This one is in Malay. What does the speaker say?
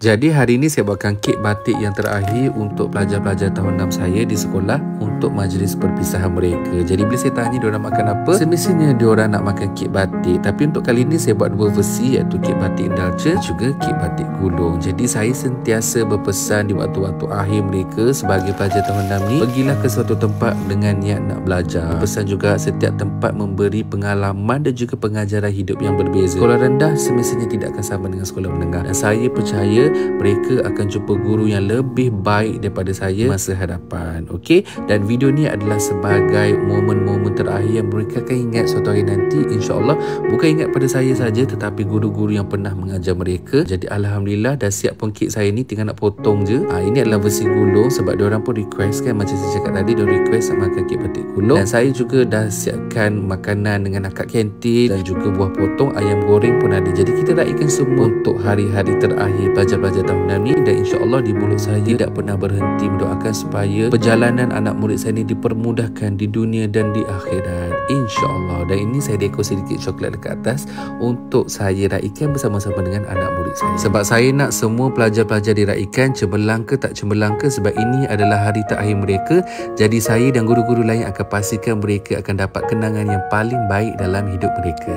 Jadi hari ini saya buatkan kek batik yang terakhir untuk pelajar-pelajar tahun 6 saya di sekolah untuk majlis perpisahan mereka. Jadi bila saya tanya diorang makan apa, semestinya diorang nak makan kek batik. Tapi untuk kali ini saya buat dua versi, iaitu kek batik indulgent juga kek batik gulung. Jadi saya sentiasa berpesan di waktu-waktu akhir mereka sebagai pelajar tahun 6 ni, pergilah ke suatu tempat dengan niat nak belajar. Berpesan juga setiap tempat memberi pengalaman dan juga pengajaran hidup yang berbeza. Sekolah rendah semestinya tidak akan sama dengan sekolah menengah. Dan saya percaya mereka akan jumpa guru yang lebih baik daripada saya masa hadapan. Okey, dan video ni adalah sebagai momen-momen terakhir yang mereka akan ingat suatu hari nanti, insya-Allah. Bukan ingat pada saya saja, tetapi guru-guru yang pernah mengajar mereka. Jadi alhamdulillah dah siap pun kek saya ni, tinggal nak potong je. Ini adalah versi gulung sebab diorang pun request kan, macam saya cakap tadi, diorang request nak makan kek batik gulung. Dan saya juga dah siapkan makanan dengan akak kantin dan juga buah potong, ayam goreng pun ada. Jadi kita raikan semua untuk hari-hari terakhir pelajar-pelajar tahun 6 ni. Dan insya-Allah di mulut saya tidak pernah berhenti mendoakan supaya perjalanan anak murid saya ni dipermudahkan di dunia dan di akhirat, insya-Allah. Dan ini saya dekor sedikit coklat dekat atas untuk saya raikan bersama-sama dengan anak murid saya. Sebab saya nak semua pelajar-pelajar diraikan, cemerlang ke tak cemerlang ke, sebab ini adalah hari terakhir mereka. Jadi saya dan guru-guru lain akan pastikan mereka akan dapat kenangan yang paling baik dalam hidup mereka.